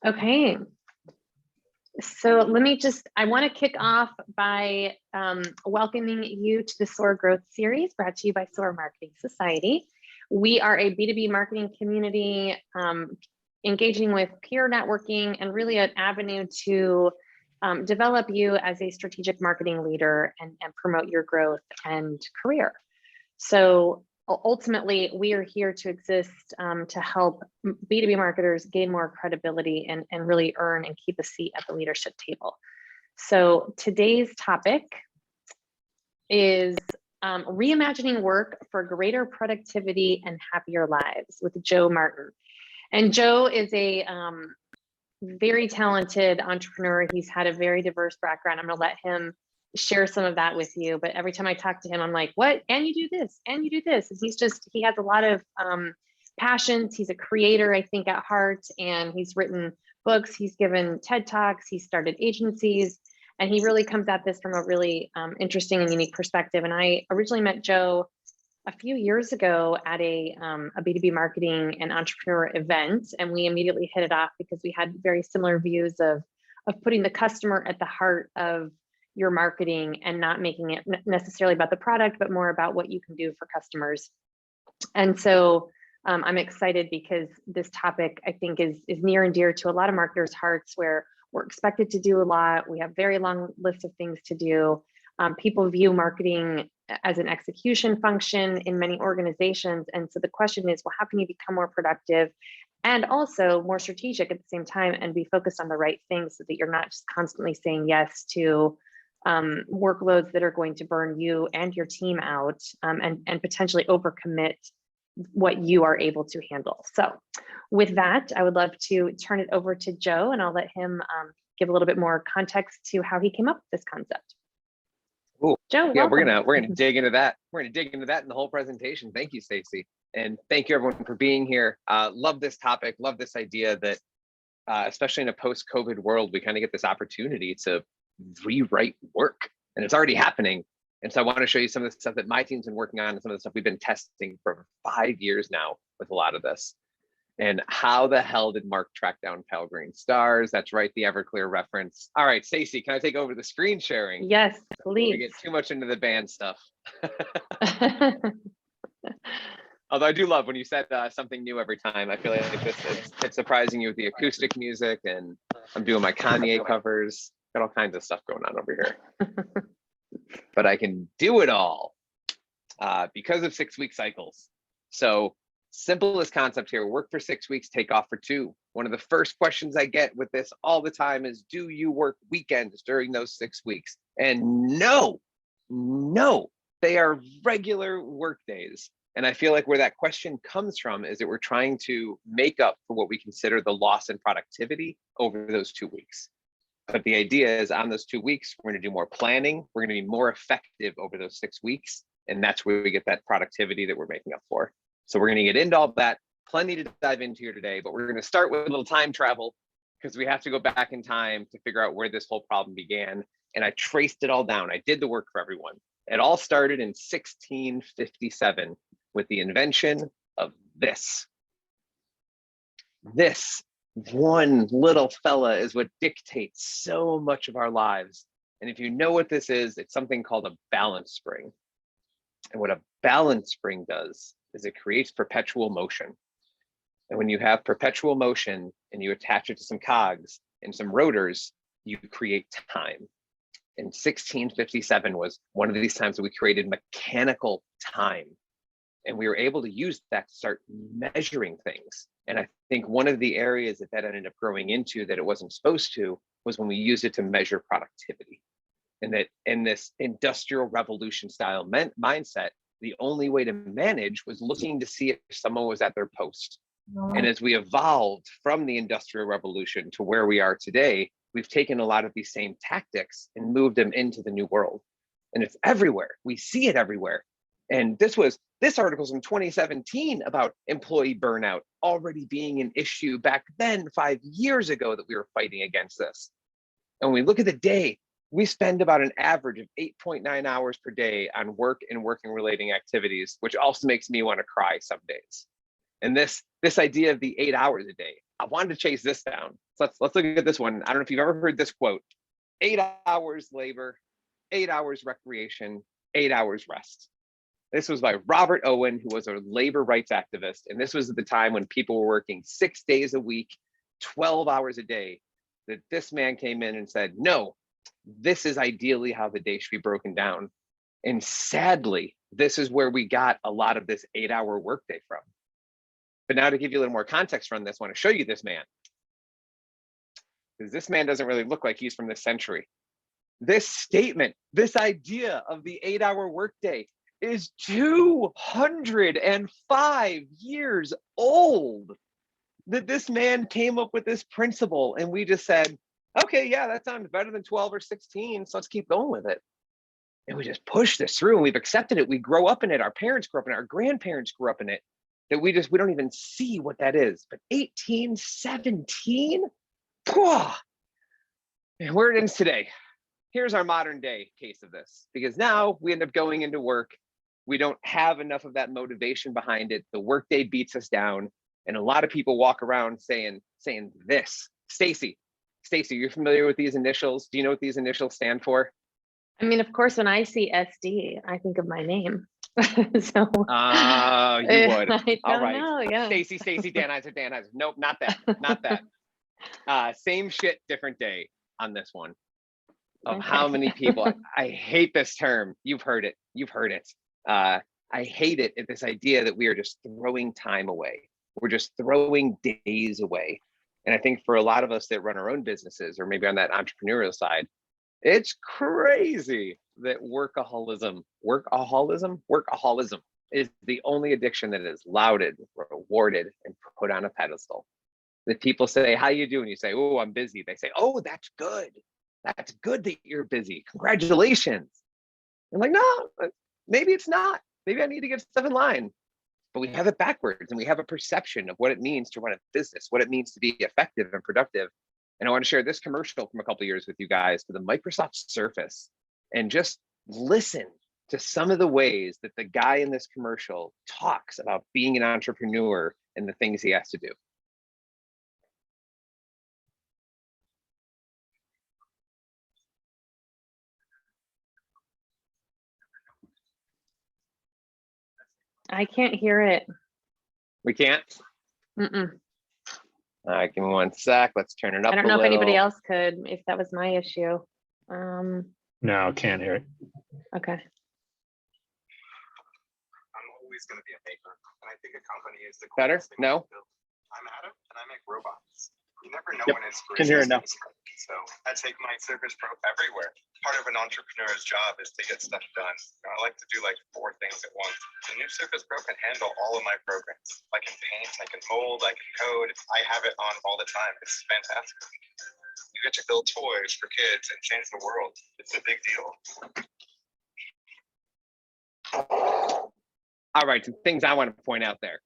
Okay. So I want to kick off by welcoming you to the Soar Growth Series brought to you by Soar Marketing Society. We are a B2B marketing community engaging with peer networking and really an avenue to develop you as a strategic marketing leader and promote your growth and career. So ultimately, we are here to exist to help B2B marketers gain more credibility and really earn and keep a seat at the leadership table. So today's topic is reimagining work for greater productivity and happier lives with Joe Martin. And Joe is a very talented entrepreneur. He's had a very diverse background. I'm going to let him share some of that with you. But every time I talk to him, I'm like, what? And you do this, and you do this. And he has a lot of passions. He's a creator, I think, at heart. And he's written books. He's given TED Talks. He started agencies. And he really comes at this from a really interesting and unique perspective. And I originally met Joe a few years ago at a B2B marketing and entrepreneur event. And we immediately hit it off because we had very similar views of putting the customer at the heart of your marketing and not making it necessarily about the product, but more about what you can do for customers. And so I'm excited because this topic, I think, is near and dear to a lot of marketers' hearts, where we're expected to do a lot. We have very long lists of things to do. People view marketing as an execution function in many organizations. And so the question is, well, how can you become more productive and also more strategic at the same time and be focused on the right things so that you're not just constantly saying yes to workloads that are going to burn you and your team out and potentially overcommit what you are able to handle. So with that, I would love to turn it over to Joe, and I'll let him give a little bit more context to how he came up with this concept. Cool. Joe, yeah, welcome. we're gonna dig into that. We're gonna dig into that in the whole presentation. Thank you, Stacy, and thank you everyone for being here. Love this topic. Love this idea that, especially in a post-COVID world, we kind of get this opportunity to rewrite work, and it's already happening. And so I want to show you some of the stuff that my team's been working on and some of the stuff we've been testing for 5 years now with a lot of this. And how the hell did Mark track down pale green stars? That's right, the Everclear reference. All right, Stacy, can I take over the screen sharing? Yes, please. We get too much into the band stuff. Although I do love when you said something new every time. I feel like it's surprising you with the acoustic music, and I'm doing my Kanye covers. Got all kinds of stuff going on over here. But I can do it all because of 6-week cycles. So simplest concept here: work for 6 weeks, take off for 2. One of the first questions I get with this all the time is, do you work weekends during those 6 weeks? And no, they are regular work days. And I feel like where that question comes from is that we're trying to make up for what we consider the loss in productivity over those 2 weeks. But the idea is, on those 2 weeks, we're going to do more planning. We're going to be more effective over those 6 weeks. And that's where we get that productivity that we're making up for. So we're going to get into all that. Plenty to dive into here today, but we're going to start with a little time travel, because we have to go back in time to figure out where this whole problem began. And I traced it all down. I did the work for everyone. It all started in 1657 with the invention of this. This one little fella is what dictates so much of our lives. And if you know what this is, it's something called a balance spring. And what a balance spring does is it creates perpetual motion. And when you have perpetual motion and you attach it to some cogs and some rotors, you create time. And 1657 was one of these times that we created mechanical time. And we were able to use that to start measuring things. And I think one of the areas that ended up growing into that it wasn't supposed to was when we used it to measure productivity. And that in this industrial revolution style mindset, the only way to manage was looking to see if someone was at their post. And as we evolved from the industrial revolution to where we are today, we've taken a lot of these same tactics and moved them into the new world. And it's everywhere. We see it everywhere. And this article's in 2017 about employee burnout already being an issue back then, 5 years ago, that we were fighting against this. And when we look at the day, we spend about an average of 8.9 hours per day on work and working relating activities, which also makes me want to cry some days. And this idea of the 8 hours a day, I wanted to chase this down. So let's look at this one. I don't know if you've ever heard this quote: 8 hours labor, 8 hours recreation, 8 hours rest. This was by Robert Owen, who was a labor rights activist. And this was at the time when people were working 6 days a week, 12 hours a day, that this man came in and said, no, this is ideally how the day should be broken down. And sadly, this is where we got a lot of this 8-hour workday from. But now to give you a little more context from this, I want to show you this man. Because this man doesn't really look like he's from this century. This statement, this idea of the 8-hour workday is 205 years old. That this man came up with this principle, and we just said, okay, yeah, that sounds better than 12 or 16, so let's keep going with it. And we just push this through, and we've accepted it. We grow up in it. Our parents grew up in it. Our grandparents grew up in it. That we don't even see what that is. But 1817, and where it is today. Here's our modern day case of this, because now we end up going into work. We don't have enough of that motivation behind it. The workday beats us down. And a lot of people walk around saying this. Stacy, you're familiar with these initials? Do you know what these initials stand for? I mean, of course, when I see SD, I think of my name. So you would. I All don't right. know, yeah. Stacy, Dan Heiser. Nope, not that. Same shit, different day on this one. Of Okay. how many people, I hate this term. You've heard it. I hate it at this idea that we are just throwing time away. We're just throwing days away. And I think for a lot of us that run our own businesses, or maybe on that entrepreneurial side, it's crazy that workaholism is the only addiction that is lauded, rewarded, and put on a pedestal. That people say, how you doing? You say, oh, I'm busy. They say, oh, that's good. That's good that you're busy. Congratulations. I'm like, no, maybe it's not. Maybe I need to get stuff in line. But we have it backwards, and we have a perception of what it means to run a business, what it means to be effective and productive. And I want to share this commercial from a couple of years with you guys for the Microsoft Surface, and just listen to some of the ways that the guy in this commercial talks about being an entrepreneur and the things he has to do. I can't hear it. We can't? Mm-mm. All right, give me 1 sec. Let's turn it up. I don't know if anybody else could, if that was my issue. No, can't hear it. Okay. I'm always going to be a maker, and I think a company is the better. No. I'm Adam, and I make robots. You never know Yep. when inspiration Can hear it now. is coming. So I take my Surface Pro everywhere. Part of an entrepreneur's job is to get stuff done. I like to do like 4 things at once. The new Surface Pro can handle all of my programs. I can paint, I can mold, I can code. I have it on all the time. It's fantastic. You get to build toys for kids and change the world. It's a big deal. All right, some things I want to point out there.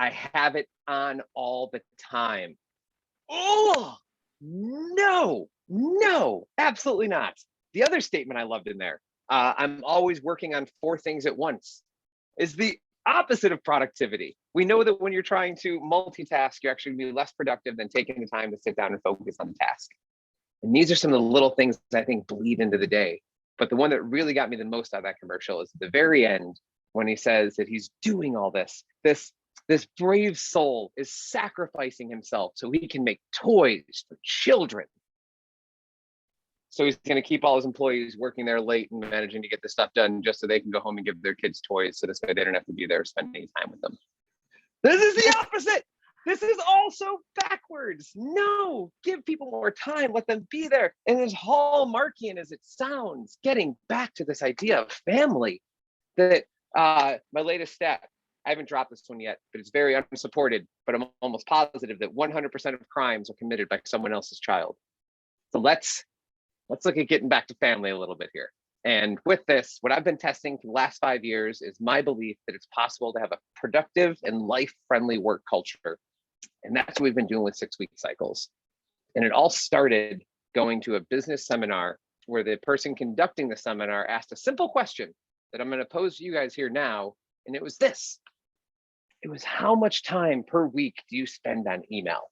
I have it on all the time. Oh, no, absolutely not. The other statement I loved in there, I'm always working on 4 things at once, is the opposite of productivity. We know that when you're trying to multitask, you're actually going to be less productive than taking the time to sit down and focus on the task. And these are some of the little things that I think bleed into the day. But the one that really got me the most out of that commercial is at the very end, when he says that he's doing all this brave soul is sacrificing himself so he can make toys for children. So he's going to keep all his employees working there late and managing to get this stuff done just so they can go home and give their kids toys, so this way they don't have to be there spending time with them. This is the opposite. This is also backwards. No, give people more time, let them be there. And as Hallmarkian as it sounds, getting back to this idea of family, that my latest stat, I haven't dropped this one yet, but it's very unsupported, but I'm almost positive that 100% of crimes are committed by someone else's child. So let's look at getting back to family a little bit here. And with this, what I've been testing for the last 5 years is my belief that it's possible to have a productive and life-friendly work culture. And that's what we've been doing with 6-week cycles. And it all started going to a business seminar where the person conducting the seminar asked a simple question that I'm going to pose to you guys here now. And it was this: It was, how much time per week do you spend on email?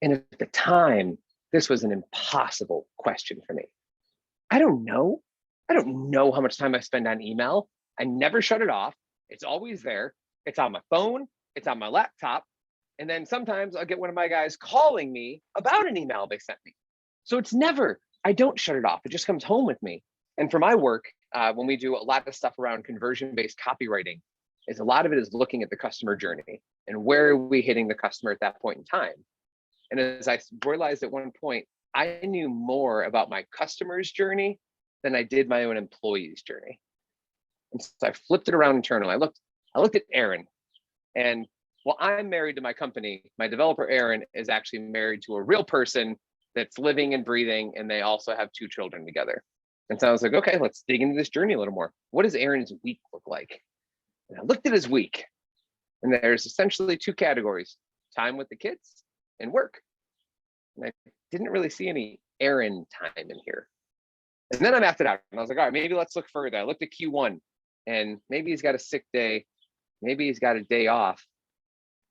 And at the time, this was an impossible question for me. I don't know. I don't know how much time I spend on email. I never shut it off. It's always there. It's on my phone. It's on my laptop. And then sometimes I'll get one of my guys calling me about an email they sent me. So it's never, I don't shut it off. It just comes home with me. And for my work, when we do a lot of stuff around conversion-based copywriting, is a lot of it is looking at the customer journey and where are we hitting the customer at that point in time. And as I realized at one point, I knew more about my customer's journey than I did my own employee's journey. And so I flipped it around internally. I looked at Aaron, and while I'm married to my company, my developer Aaron is actually married to a real person that's living and breathing, and they also have 2 children together. And so I was like, okay, let's dig into this journey a little more. What does Aaron's week look like? And I looked at his week, and there's essentially 2 categories: time with the kids and work. And I didn't really see any Aaron time in here. And then I mapped it out, and I was like, all right, maybe let's look further. I looked at Q1, and maybe he's got a sick day, maybe he's got a day off,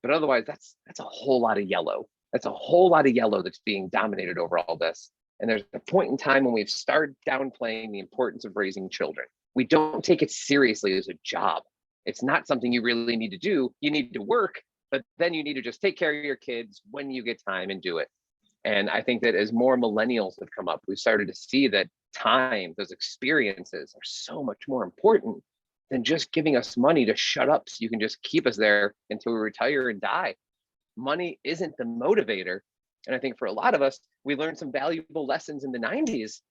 but otherwise that's a whole lot of yellow. That's a whole lot of yellow that's being dominated over all this. And there's a point in time when we've started downplaying the importance of raising children. We don't take it seriously as a job. It's not something you really need to do. You need to work, but then you need to just take care of your kids when you get time and do it. And I think that as more millennials have come up, we've started to see that time, those experiences, are so much more important than just giving us money to shut up so you can just keep us there until we retire and die. Money isn't the motivator. And I think for a lot of us, we learned some valuable lessons in the 90s.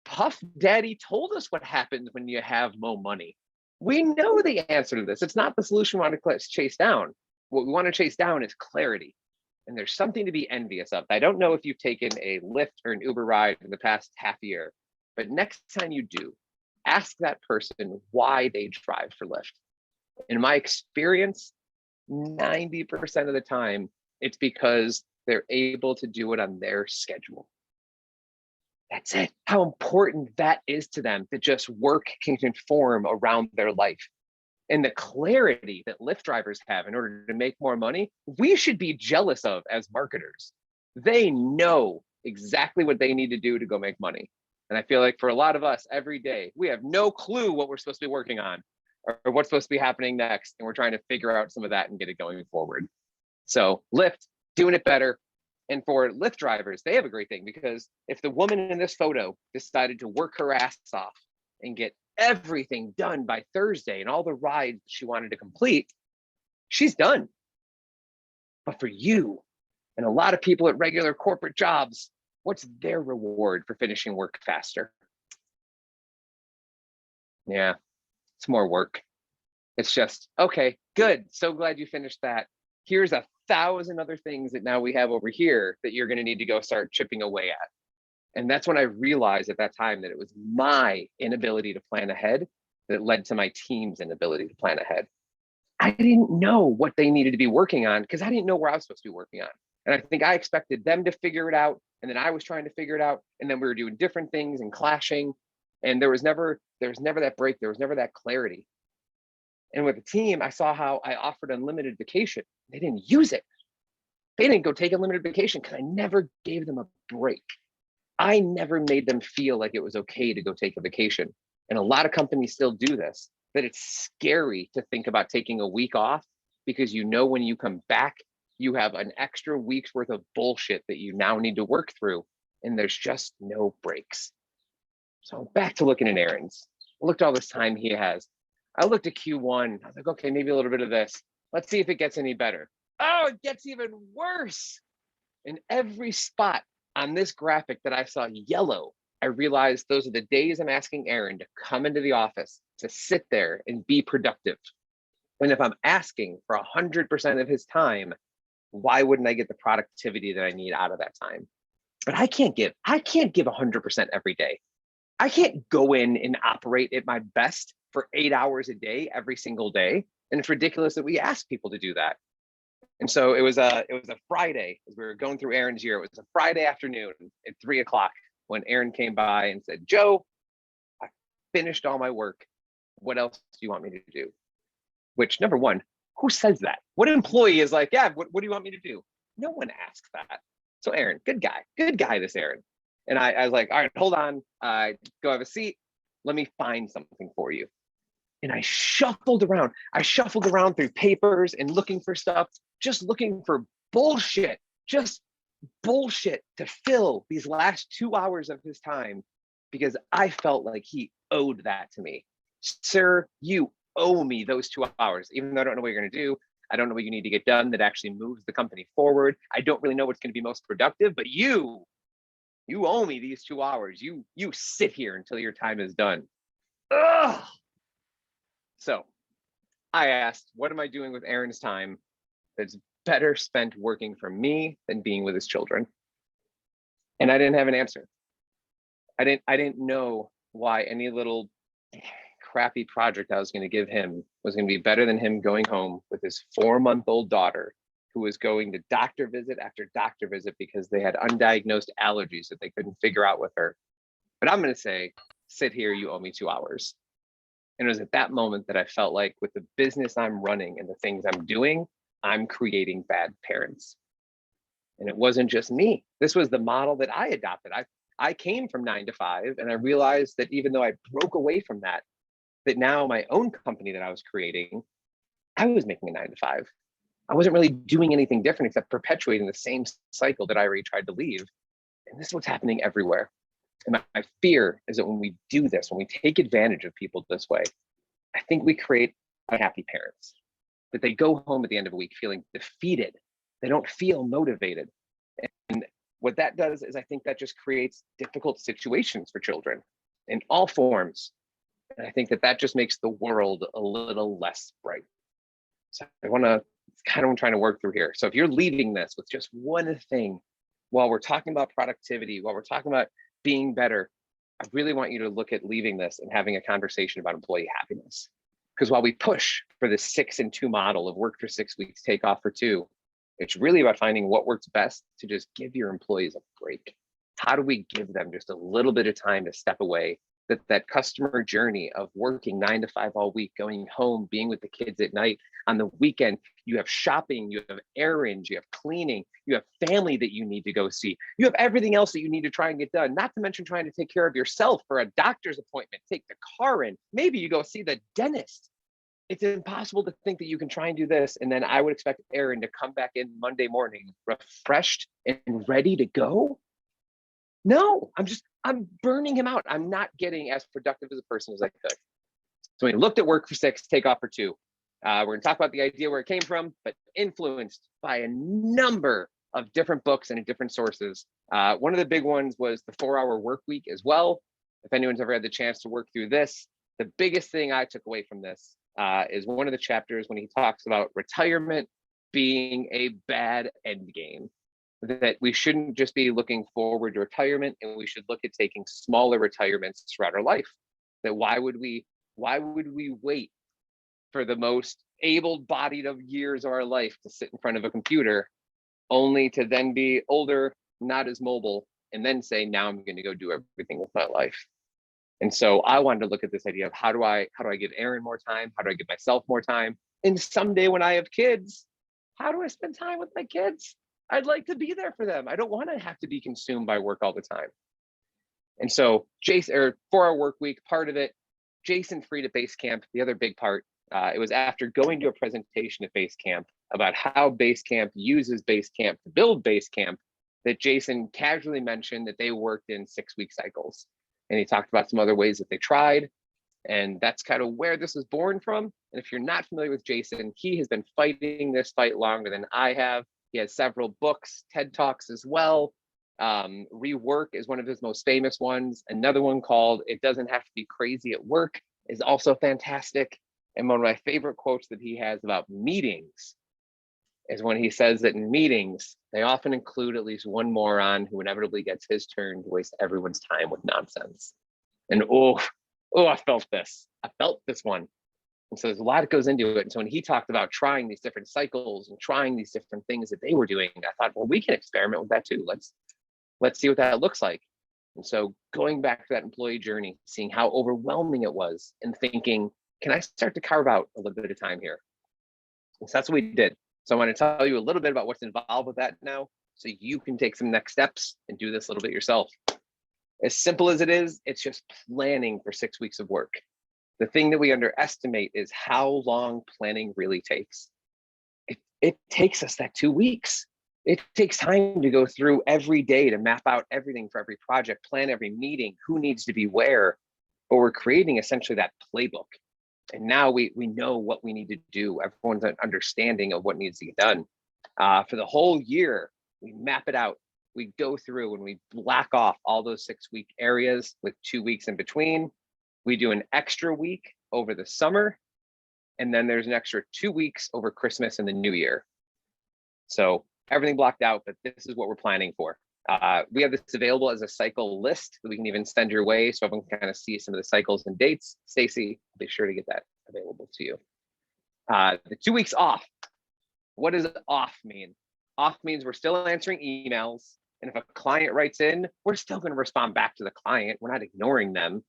Puff Daddy told us what happens when you have more money. We know the answer to this. It's not the solution we want to chase down. What we want to chase down is clarity. And there's something to be envious of. I don't know if you've taken a Lyft or an Uber ride in the past half year, but next time you do, ask that person why they drive for Lyft. In my experience, 90% of the time, it's because they're able to do it on their schedule. That's it. How important that is to them, that just work can conform around their life. And the clarity that Lyft drivers have in order to make more money, we should be jealous of as marketers. They know exactly what they need to do to go make money. And I feel like for a lot of us every day, we have no clue what we're supposed to be working on or what's supposed to be happening next. And we're trying to figure out some of that and get it going forward. So Lyft, doing it better. And for Lyft drivers, they have a great thing, because if the woman in this photo decided to work her ass off and get everything done by Thursday and all the rides she wanted to complete, she's done. But for you and a lot of people at regular corporate jobs, what's their reward for finishing work faster? Yeah, it's more work. It's just, okay, good. So glad you finished that. Here's 1,000 other things that now we have over here that you're going to need to go start chipping away at. And that's when I realized at that time that it was my inability to plan ahead that led to my team's inability to plan ahead. I didn't know what they needed to be working on because I didn't know where I was supposed to be working on. And I think I expected them to figure it out. And then I was trying to figure it out. And then we were doing different things and clashing. And there was never that break. There was never that clarity. And with the team, I saw how I offered unlimited vacation. They didn't use it. They didn't go take unlimited vacation because I never gave them a break. I never made them feel like it was okay to go take a vacation. And a lot of companies still do this, that it's scary to think about taking a week off because you know when you come back, you have an extra week's worth of bullshit that you now need to work through, and there's just no breaks. So back to looking at Aaron's. I looked at all this time he has. I looked at Q1. I was like, okay, maybe a little bit of this. Let's see if it gets any better. Oh, it gets even worse. In every spot on this graphic that I saw yellow, I realized those are the days I'm asking Aaron to come into the office, to sit there and be productive. And if I'm asking for 100% of his time, why wouldn't I get the productivity that I need out of that time? But I can't give 100% every day. I can't go in and operate at my best for 8 hours a day, every single day. And it's ridiculous that we ask people to do that. And so it was a Friday, as we were going through Aaron's year. It was a Friday afternoon at 3 o'clock when Aaron came by and said, Joe, I finished all my work. What else do you want me to do? Which, number one, Who says that? What employee is like, yeah, what do you want me to do? No one asks that. So Aaron, good guy, this Aaron. And I was like, all right, hold on, go have a seat. Let me find something for you. And I shuffled around. Through papers and looking for stuff, just looking for bullshit, to fill these last 2 hours of his time, because I felt like he owed that to me. Sir, you owe me those 2 hours, even though I don't know what you're going to do. I don't know what you need to get done that actually moves the company forward. I don't really know what's going to be most productive, but you owe me these 2 hours. You sit here until your time is done. Ugh. So I asked, what am I doing with Aaron's time that's better spent working for me than being with his children? And I didn't have an answer. I didn't know why any little crappy project I was going to give him was going to be better than him going home with his 4-month-old daughter, who was going to doctor visit after doctor visit because they had undiagnosed allergies that they couldn't figure out with her. But I'm going to say, sit here, you owe me 2 hours. And it was at that moment that I felt like, with the business I'm running and the things I'm doing, I'm creating bad parents. And it wasn't just me. This was the model that I adopted. I came from 9 to 5, and I realized that even though I broke away from that now my own company that I was creating, I was making a 9 to 5. I wasn't really doing anything different except perpetuating the same cycle that I already tried to leave. And this is what's happening everywhere. And my fear is that when we do this, when we take advantage of people this way, I think we create unhappy parents, that they go home at the end of a week feeling defeated. They don't feel motivated. And what that does is, I think that just creates difficult situations for children in all forms. And I think that just makes the world a little less bright. So it's kind of what I'm trying to work through here. So if you're leaving this with just one thing, while we're talking about productivity, while we're talking about being better, I really want you to look at leaving this and having a conversation about employee happiness. Because while we push for the 6 and 2 model of work for 6 weeks, take off for 2, it's really about finding what works best to just give your employees a break. How do we give them just a little bit of time to step away? That customer journey of working 9 to 5 all week, going home, being with the kids at night. On the weekend, you have shopping, you have errands, you have cleaning, you have family that you need to go see. You have everything else that you need to try and get done, not to mention trying to take care of yourself for a doctor's appointment, take the car in, maybe you go see the dentist. It's impossible to think that you can try and do this. And then I would expect Aaron to come back in Monday morning, refreshed and ready to go. No, I'm burning him out. I'm not getting as productive as a person as I could. So we looked at work for 6, take off for 2. We're going to talk about the idea where it came from, but influenced by a number of different books and different sources. One of the big ones was the 4-Hour Work Week as well. If anyone's ever had the chance to work through this, the biggest thing I took away from this is one of the chapters when he talks about retirement being a bad end game. That we shouldn't just be looking forward to retirement, and we should look at taking smaller retirements throughout our life. That why would we wait for the most able-bodied of years of our life to sit in front of a computer, only to then be older, not as mobile, and then say, now I'm going to go do everything with my life. And so I wanted to look at this idea of how do I give Aaron more time? How do I give myself more time? And someday when I have kids, how do I spend time with my kids? I'd like to be there for them. I don't want to have to be consumed by work all the time. And so 4-Hour Work Week, part of it, Jason Fried at Basecamp, the other big part, it was after going to a presentation at Basecamp about how Basecamp uses Basecamp to build Basecamp, that Jason casually mentioned that they worked in 6-week cycles. And he talked about some other ways that they tried. And that's kind of where this was born from. And if you're not familiar with Jason, he has been fighting this fight longer than I have. He has several books, TED Talks as well. Rework is one of his most famous ones. Another one called It Doesn't Have to Be Crazy at Work is also fantastic. And one of my favorite quotes that he has about meetings is when he says that in meetings, they often include at least one moron who inevitably gets his turn to waste everyone's time with nonsense. And I felt this. I felt this one. And so there's a lot that goes into it. And so when he talked about trying these different cycles and trying these different things that they were doing, I thought, well, we can experiment with that too. Let's see what that looks like. And so going back to that employee journey, seeing how overwhelming it was and thinking, can I start to carve out a little bit of time here? So that's what we did. So I want to tell you a little bit about what's involved with that now, so you can take some next steps and do this a little bit yourself. As simple as it is, it's just planning for 6 weeks of work. The thing that we underestimate is how long planning really takes. It takes us that 2 weeks. It takes time to go through every day to map out everything for every project, plan every meeting, who needs to be where, but we're creating essentially that playbook. And now we know what we need to do. Everyone's an understanding of what needs to get done. For the whole year, we map it out. We go through and we block off all those 6 week areas with 2 weeks in between. We do an extra week over the summer. And then there's an extra 2 weeks over Christmas and the New Year. So everything blocked out, but this is what we're planning for. We have this available as a cycle list that we can even send your way so everyone can kind of see some of the cycles and dates. Stacy, be sure to get that available to you. The 2 weeks off. What does off mean? Off means we're still answering emails. And if a client writes in, we're still going to respond back to the client. We're not ignoring them,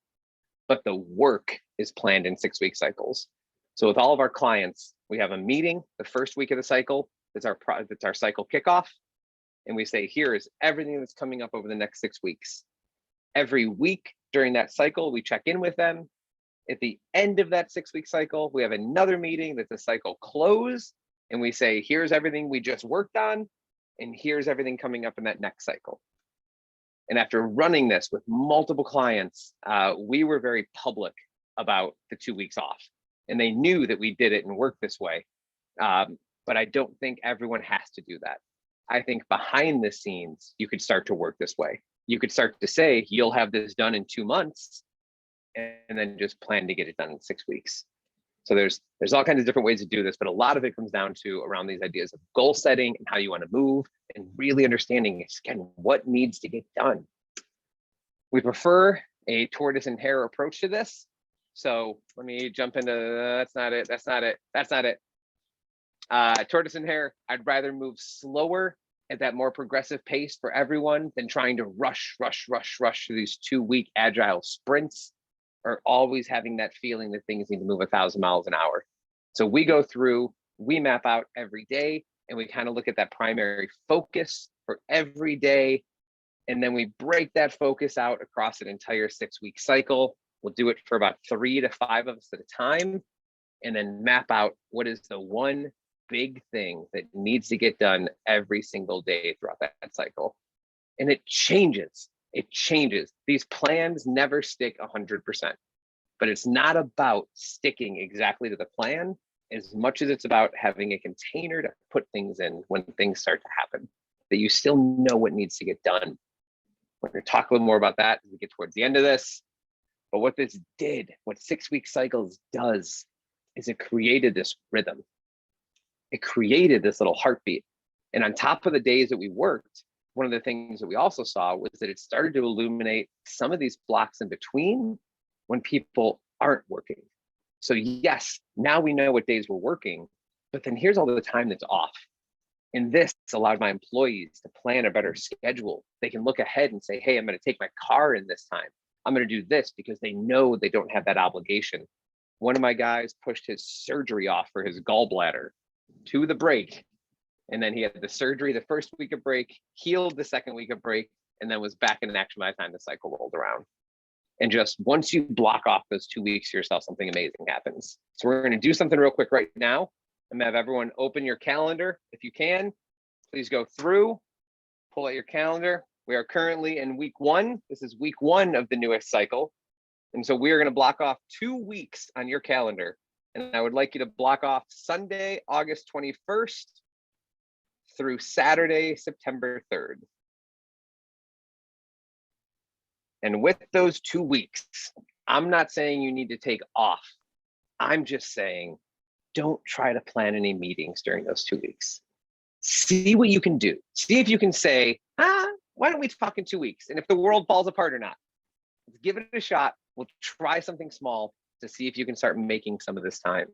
but the work is planned in 6 week cycles. So with all of our clients, we have a meeting the first week of the cycle. That's our cycle kickoff. And we say, here is everything that's coming up over the next 6 weeks. Every week during that cycle, we check in with them. At the end of that 6 week cycle, we have another meeting that's a cycle close. And we say, here's everything we just worked on. And here's everything coming up in that next cycle. And after running this with multiple clients, we were very public about the 2 weeks off. And they knew that we did it and worked this way. But I don't think everyone has to do that. I think behind the scenes, you could start to work this way. You could start to say, you'll have this done in 2 months, and then just plan to get it done in 6 weeks. So there's all kinds of different ways to do this, but a lot of it comes down to around these ideas of goal setting and how you want to move and really understanding, again, what needs to get done. We prefer a tortoise and hare approach to this. So let me jump into, that's not it. Tortoise and hare, I'd rather move slower at that more progressive pace for everyone than trying to rush through these 2 week agile sprints, or always having that feeling that things need to move 1,000 miles an hour. So we go through, we map out every day, and we kind of look at that primary focus for every day. And then we break that focus out across an entire 6 week cycle. We'll do it for about 3 to 5 of us at a time, and then map out what is the one big thing that needs to get done every single day throughout that cycle. And it changes. These plans never stick 100%, but it's not about sticking exactly to the plan as much as it's about having a container to put things in when things start to happen, that you still know what needs to get done. We're going to talk a little more about that as we get towards the end of this. But what this did, what 6 week cycles does, is it created this rhythm. It created this little heartbeat. And on top of the days that we worked, one of the things that we also saw was that it started to illuminate some of these blocks in between when people aren't working. So yes, now we know what days we're working, but then here's all the time that's off. And this allowed my employees to plan a better schedule. They can look ahead and say, hey, I'm going to take my car in this time. I'm going to do this, because they know they don't have that obligation. One of my guys pushed his surgery off for his gallbladder to the break. And then he had the surgery the first week of break, healed the second week of break, and then was back in action by the time the cycle rolled around. And just once you block off those 2 weeks to yourself, something amazing happens. So we're going to do something real quick right now. I'm going to have everyone open your calendar. If you can, please go through, pull out your calendar. We are currently in week 1. This is week 1 of the newest cycle. And so we are going to block off 2 weeks on your calendar. And I would like you to block off Sunday, August 21st through Saturday, September 3rd. And with those 2 weeks, I'm not saying you need to take off. I'm just saying, don't try to plan any meetings during those 2 weeks. See what you can do. See if you can say, why don't we talk in 2 weeks? And if the world falls apart or not, let's give it a shot. We'll try something small to see if you can start making some of this time.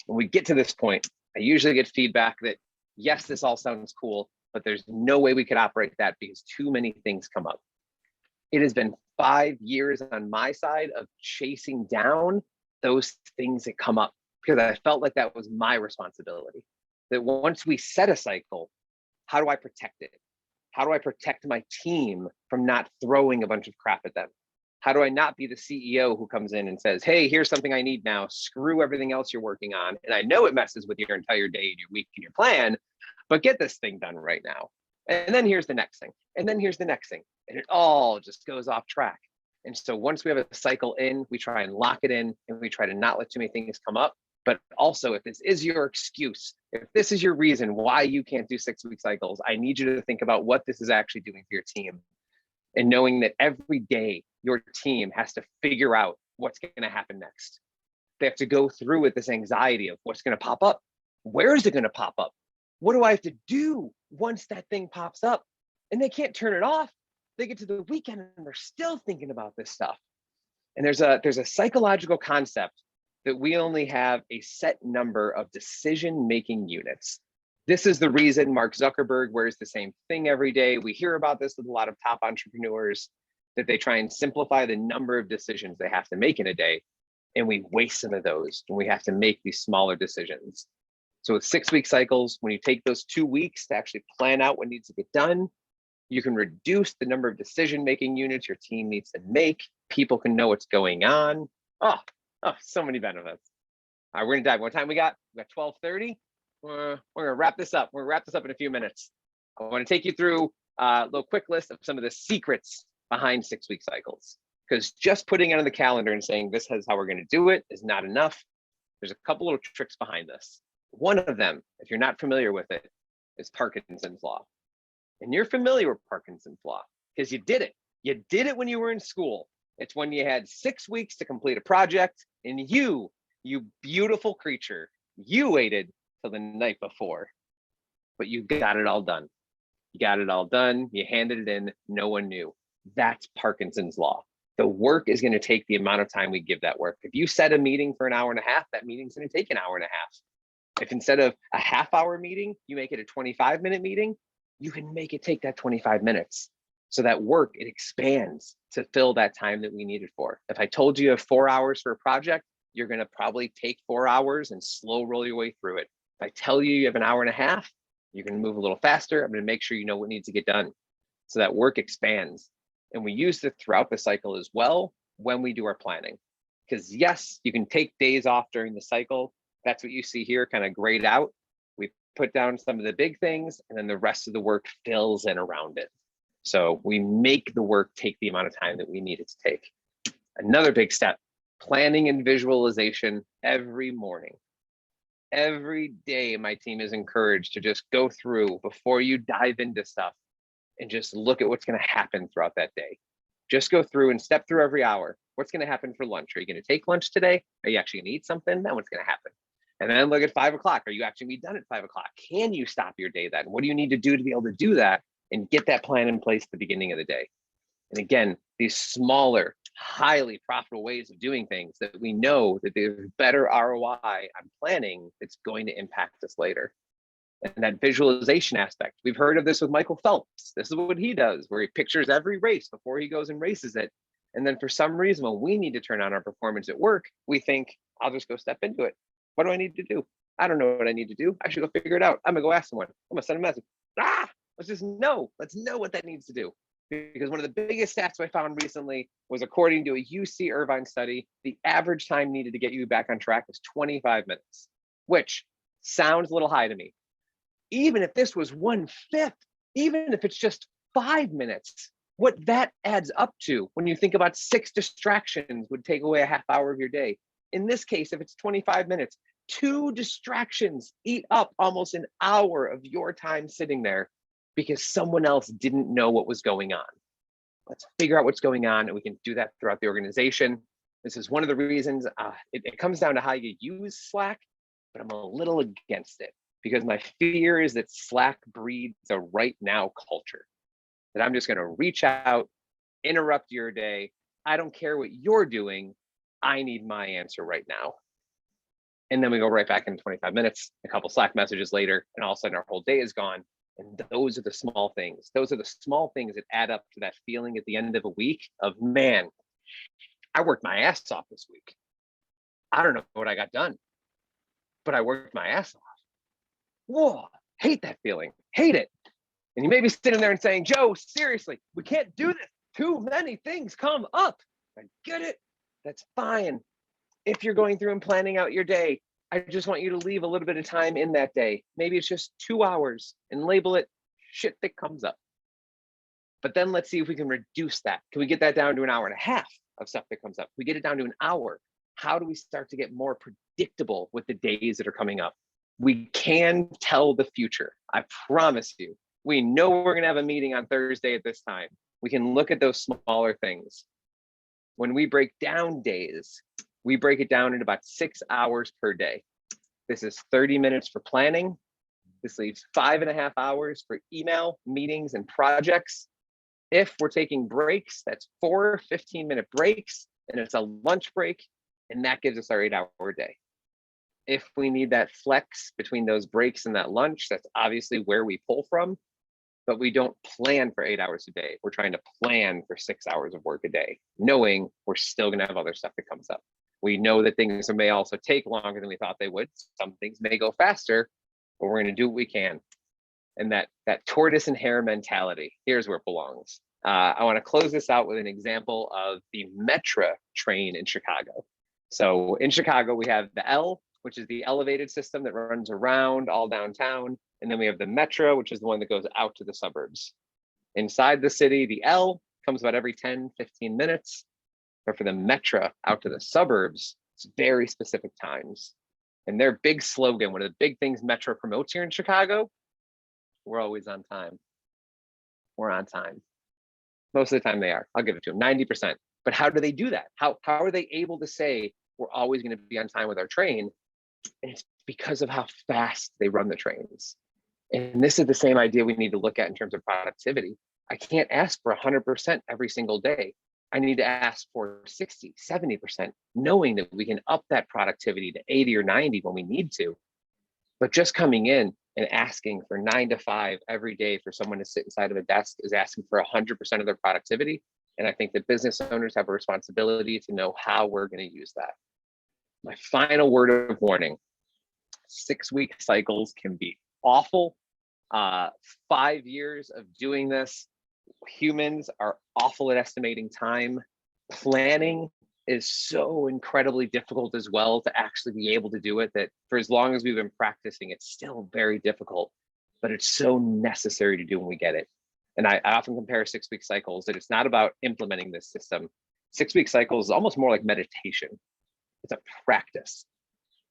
When we get to this point, I usually get feedback that, yes, this all sounds cool, but there's no way we could operate that because too many things come up. It has been 5 years on my side of chasing down those things that come up because I felt like that was my responsibility. That once we set a cycle, how do I protect it? How do I protect my team from not throwing a bunch of crap at them? How do I not be the CEO who comes in and says, hey, here's something I need now, screw everything else you're working on. And I know it messes with your entire day and your week and your plan, but get this thing done right now. And then here's the next thing. And then here's the next thing. And it all just goes off track. And so once we have a cycle in, we try and lock it in and we try to not let too many things come up. But also, if this is your excuse, if this is your reason why you can't do 6-week cycles, I need you to think about what this is actually doing for your team. And knowing that every day your team has to figure out what's going to happen next. They have to go through with this anxiety of what's going to pop up. Where is it going to pop up? What do I have to do once that thing pops up? And they can't turn it off. They get to the weekend and they're still thinking about this stuff. And there's a psychological concept that we only have a set number of decision-making units. This is the reason Mark Zuckerberg wears the same thing every day. We hear about this with a lot of top entrepreneurs, that they try and simplify the number of decisions they have to make in a day. And we waste some of those when we have to make these smaller decisions. So with 6-week cycles, when you take those 2 weeks to actually plan out what needs to get done, you can reduce the number of decision-making units your team needs to make. People can know what's going on. Oh, so many benefits. All right, we're gonna dive. What time we got? We got 12:30. We're gonna wrap this up. We're gonna wrap this up in a few minutes. I want to take you through a little quick list of some of the secrets behind 6-week cycles. Because just putting it on the calendar and saying this is how we're gonna do it is not enough. There's a couple little tricks behind this. One of them, if you're not familiar with it, is Parkinson's Law. And you're familiar with Parkinson's Law because you did it. You did it when you were in school. It's when you had 6 weeks to complete a project, and you beautiful creature, you waited till the night before, but you got it all done. You got it all done. You handed it in. No one knew. That's Parkinson's Law. The work is going to take the amount of time we give that work. If you set a meeting for an hour and a half, that meeting's going to take an hour and a half. If instead of a half-hour meeting, you make it a 25-minute meeting, you can make it take that 25 minutes. So that work, it expands to fill that time that we need it for. If I told you have 4 hours for a project, you're going to probably take 4 hours and slow roll your way through it. If I tell you you have an hour and a half, you can move a little faster. I'm going to make sure you know what needs to get done. So that work expands. And we use it throughout the cycle as well when we do our planning. Because yes, you can take days off during the cycle. That's what you see here, kind of grayed out. We put down some of the big things, and then the rest of the work fills in around it. So we make the work take the amount of time that we need it to take. Another big step, planning and visualization every morning. Every day, my team is encouraged to just go through before you dive into stuff and just look at what's going to happen throughout that day. Just go through and step through every hour. What's going to happen for lunch? Are you going to take lunch today? Are you actually going to eat something? Then what's going to happen? And then look at 5 o'clock. Are you actually going to be done at 5 o'clock? Can you stop your day then? What do you need to do to be able to do that and get that plan in place at the beginning of the day? And again, these smaller, highly profitable ways of doing things that we know that there's better ROI on planning that's going to impact us later. And that visualization aspect, we've heard of this with Michael Phelps. This is what he does, where he pictures every race before he goes and races it. And then for some reason, when we need to turn on our performance at work, we think, I'll just go step into it. What do I need to do? I don't know what I need to do. I should go figure it out. I'm gonna go ask someone. I'm gonna send a message. Let's know what that needs to do. Because one of the biggest stats I found recently was, according to a UC Irvine study, the average time needed to get you back on track was 25 minutes, which sounds a little high to me. Even if this was 1/5, even if it's just 5 minutes, what that adds up to when you think about 6 distractions would take away a half hour of your day. In this case, if it's 25 minutes, 2 distractions eat up almost an hour of your time sitting there because someone else didn't know what was going on. Let's figure out what's going on, and we can do that throughout the organization. This is one of the reasons it comes down to how you use Slack, but I'm a little against it because my fear is that Slack breeds a right now culture, that I'm just going to reach out, interrupt your day. I don't care what you're doing. I need my answer right now. And then we go right back in 25 minutes, a couple Slack messages later, and all of a sudden our whole day is gone. And those are the small things. Those are the small things that add up to that feeling at the end of a week of, man, I worked my ass off this week. I don't know what I got done. but I worked my ass off. Whoa, hate that feeling, hate it. And you may be sitting there and saying, Joe, seriously, we can't do this. Too many things come up. I get it. That's fine. If you're going through and planning out your day, I just want you to leave a little bit of time in that day. Maybe it's just 2 hours and label it shit that comes up. But then let's see if we can reduce that. Can we get that down to an hour and a half of stuff that comes up? We get it down to an hour. How do we start to get more predictable with the days that are coming up? We can tell the future. I promise you. We know we're going to have a meeting on Thursday at this time. We can look at those smaller things. When we break down days, we break it down in about 6 hours per day. This is 30 minutes for planning. This leaves 5.5 hours for email, meetings, and projects. If we're taking breaks, that's 4 15-minute breaks, and it's a lunch break, and that gives us our 8-hour day. If we need that flex between those breaks and that lunch, that's obviously where we pull from. But we don't plan for 8 hours a day. We're trying to plan for 6 hours of work a day, knowing we're still going to have other stuff that comes up. We know that things may also take longer than we thought they would. Some things may go faster, but we're going to do what we can. And that tortoise and hare mentality, here's where it belongs. I want to close this out with an example of the Metra train in Chicago. So in Chicago, we have the L, which is the elevated system that runs around all downtown. And then we have the Metra, which is the one that goes out to the suburbs. Inside the city, the L comes about every 10, 15 minutes. But for the Metra out to the suburbs, it's very specific times. And their big slogan, one of the big things Metra promotes here in Chicago, we're always on time. We're on time. Most of the time they are. I'll give it to them, 90%. But how do they do that? How are they able to say we're always going to be on time with our train? And it's because of how fast they run the trains. And this is the same idea we need to look at in terms of productivity. I can't ask for 100% every single day. I need to ask for 60, 70%, knowing that we can up that productivity to 80 or 90 when we need to. But just coming in and asking for 9 to 5 every day for someone to sit inside of a desk is asking for 100% of their productivity. And I think that business owners have a responsibility to know how we're going to use that. My final word of warning, 6-week cycles can be awful. 5 years of doing this, humans are awful at estimating time. Planning is so incredibly difficult as well to actually be able to do it, that for as long as we've been practicing, it's still very difficult, but it's so necessary to do when we get it. And I often compare 6-week cycles, that it's not about implementing this system. 6-week cycles is almost more like meditation. It's a practice.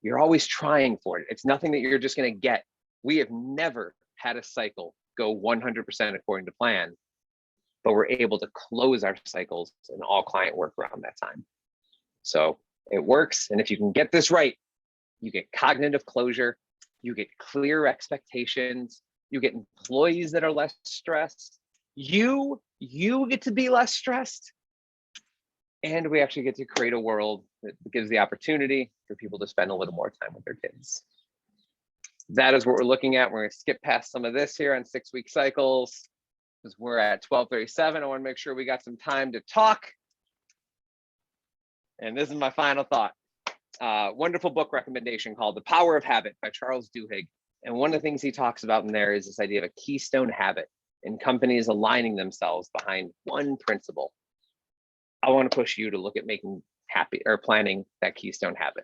You're always trying for it. It's nothing that you're just going to get. We have never had a cycle go 100% according to plan, but we're able to close our cycles and all client work around that time. So it works. And if you can get this right, you get cognitive closure, you get clear expectations, you get employees that are less stressed, you get to be less stressed, and we actually get to create a world that gives the opportunity for people to spend a little more time with their kids. That is what we're looking at. We're going to skip past some of this here on 6-week cycles because we're at 12:37. I want to make sure we got some time to talk. And this is my final thought. Wonderful book recommendation called The Power of Habit by Charles Duhigg. And one of the things he talks about in there is this idea of a keystone habit and companies aligning themselves behind one principle. I want to push you to look at making happy or planning that keystone habit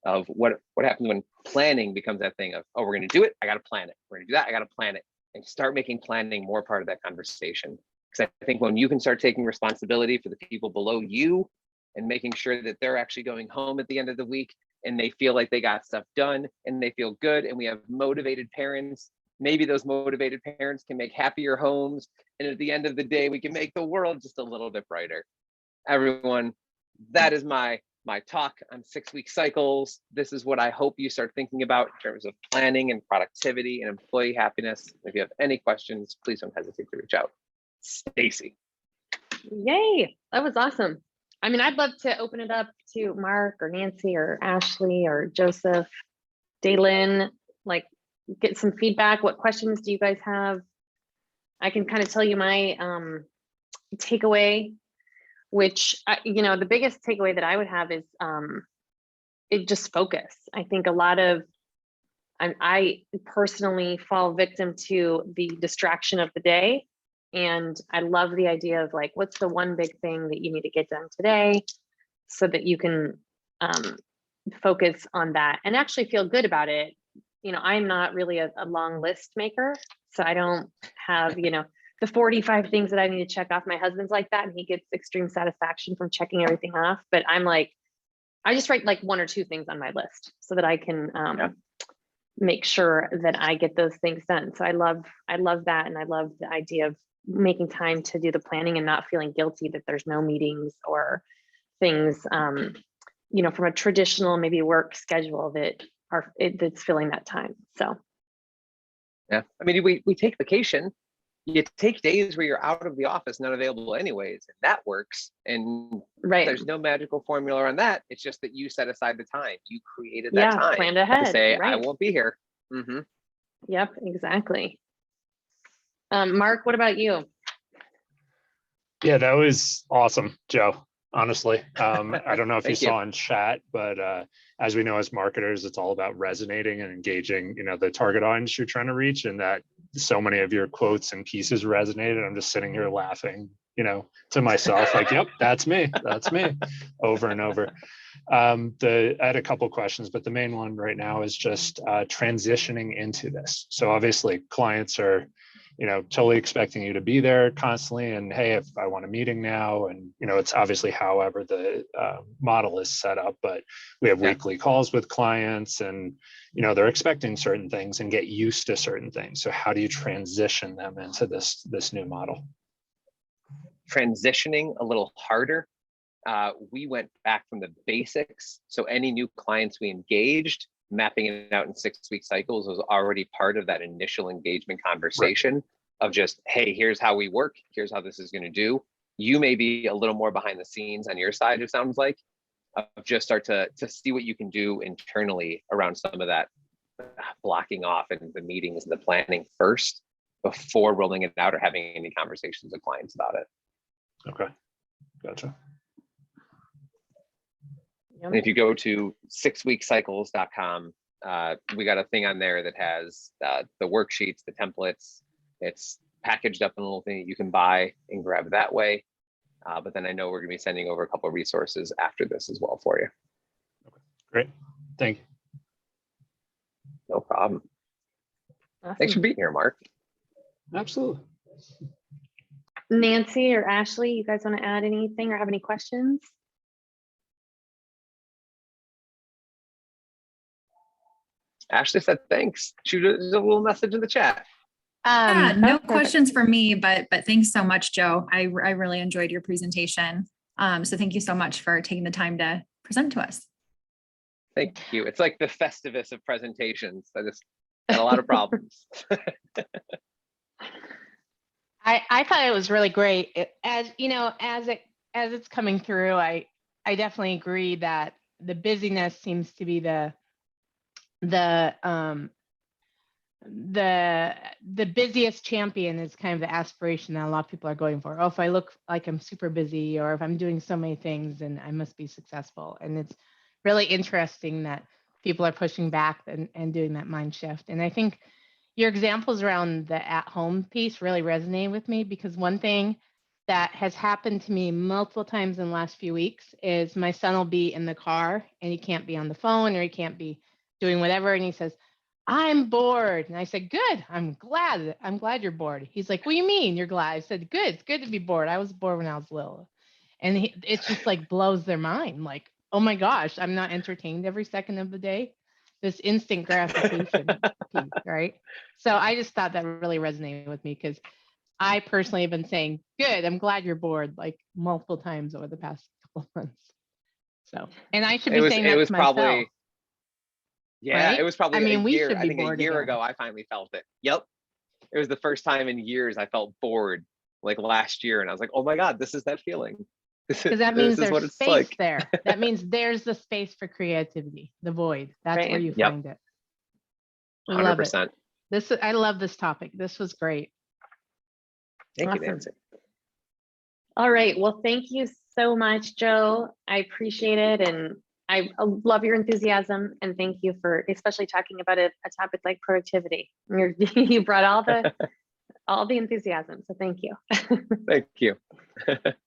of what happens when planning becomes that thing of, oh, we're going to do it. I got to plan it. We're going to do that. I got to plan it, and start making planning more part of that conversation. Because I think when you can start taking responsibility for the people below you and making sure that they're actually going home at the end of the week and they feel like they got stuff done and they feel good, and we have motivated parents, maybe those motivated parents can make happier homes. And at the end of the day, we can make the world just a little bit brighter. Everyone, that is my talk on 6-week cycles. This is what I hope you start thinking about in terms of planning and productivity and employee happiness. If you have any questions, please don't hesitate to reach out. Stacy. Yay, that was awesome. I mean, I'd love to open it up to Mark or Nancy or Ashley or Joseph, Daylin, like get some feedback. What questions do you guys have? I can kind of tell you my takeaway, which, the biggest takeaway that I would have is it just focus. I think a lot of I personally fall victim to the distraction of the day. And I love the idea of like, what's the one big thing that you need to get done today so that you can focus on that and actually feel good about it. You know, I'm not really a long list maker. So I don't have, you know, the 45 things that I need to check off. My husband's like that and he gets extreme satisfaction from checking everything off. But I'm like, I just write like 1 or 2 things on my list so that I can make sure that I get those things done. So I love that. And I love the idea of making time to do the planning and not feeling guilty that there's no meetings or things, you know, from a traditional maybe work schedule that's filling that time. So. Yeah, I mean, we take vacation. You take days where you're out of the office, not available anyways, and that works. And there's no magical formula on that. It's just that you set aside the time. You created that time planned ahead, to say, I won't be here. Mm-hmm. Yep, exactly. Mark, what about you? Yeah, that was awesome, Joe. Honestly, I don't know if you saw in chat, but as we know, as marketers, it's all about resonating and engaging, you know, the target audience you're trying to reach, and that so many of your quotes and pieces resonated. I'm just sitting here laughing, you know, to myself, like, yep, that's me, over and over. I had a couple questions, but the main one right now is just transitioning into this. So obviously, clients are, you know, totally expecting you to be there constantly. And hey, if I want a meeting now, and, you know, it's obviously however the model is set up, but we have weekly calls with clients and, you know, they're expecting certain things and get used to certain things. So how do you transition them into this new model? Transitioning a little harder. We went back from the basics. So any new clients we engaged, mapping it out in 6-week cycles was already part of that initial engagement conversation of just, hey, here's how we work. Here's how this is going to do. You may be a little more behind the scenes on your side, it sounds like, of just start to see what you can do internally around some of that blocking off and the meetings and the planning first before rolling it out or having any conversations with clients about it. Okay, gotcha. And if you go to 6weekcycles.com, we got a thing on there that has the worksheets, the templates. It's packaged up in a little thing that you can buy and grab that way. But then I know we're going to be sending over a couple of resources after this as well for you. Okay. Great. Thank you. No problem. Awesome. Thanks for being here, Mark. Absolutely. Nancy or Ashley, you guys want to add anything or have any questions? Ashley said thanks. Shoot a little message in the chat. Yeah, no questions for me, but thanks so much, Joe. I really enjoyed your presentation. So thank you so much for taking the time to present to us. Thank you. It's like the Festivus of presentations. I just had a lot of problems. I thought it was really great. As you know, as it's coming through, I definitely agree that the busyness seems to be the busiest champion is kind of the aspiration that a lot of people are going for. Oh, if I look like I'm super busy, or if I'm doing so many things, then I must be successful. And it's really interesting that people are pushing back and doing that mind shift. And I think your examples around the at-home piece really resonate with me, because one thing that has happened to me multiple times in the last few weeks is my son will be in the car and he can't be on the phone or he can't be doing whatever. And he says, I'm bored. And I said, good. I'm glad you're bored. He's like, what do you mean you're glad? I said, good. It's good to be bored. I was bored when I was little. And it's just like blows their mind. Like, oh my gosh, I'm not entertained every second of the day. This instant gratification piece, right? So I just thought that really resonated with me, because I personally have been saying, good, I'm glad you're bored, like multiple times over the past couple of months. So, and I should be saying that to myself. Probably, yeah, right? It was probably a year. I think a year ago, I finally felt it. Yep. It was the first time in years I felt bored, like last year. And I was like, oh my God, this is that feeling. Because that means there's space there. That means there's the space for creativity, the void. That's where you find it. I love 100%. it. I love this topic. This was great. Thank you, Nancy. All right. Well, thank you so much, Joe. I appreciate it. And I love your enthusiasm, and thank you for especially talking about a topic like productivity. You brought all the enthusiasm, so thank you. Thank you.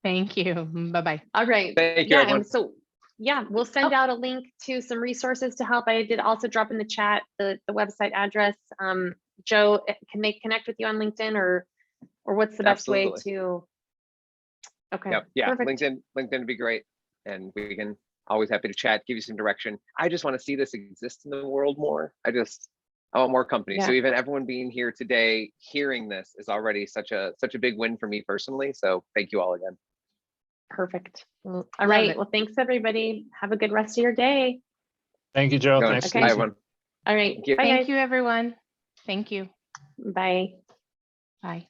Thank you. Bye-bye. All right. Thank you, Yeah, everyone. and so yeah, we'll send out a link to some resources to help. I did also drop in the chat the website address. Joe, can they connect with you on LinkedIn, or what's the best way Absolutely. to? Okay. Yep. Yeah. Perfect. LinkedIn would be great, and we can always happy to chat, give you some direction. I just want to see this exist in the world more. I want more companies. Yeah. So even everyone being here today, hearing this is already such a big win for me personally. So thank you all again. Perfect. All Love right. it. Well, thanks everybody. Have a good rest of your day. Thank you, Joe. Going. Thanks, Okay. Bye, Stacey. everyone. All right. Thank you. Bye, Thank guys. you, everyone. Thank you. Bye. Bye.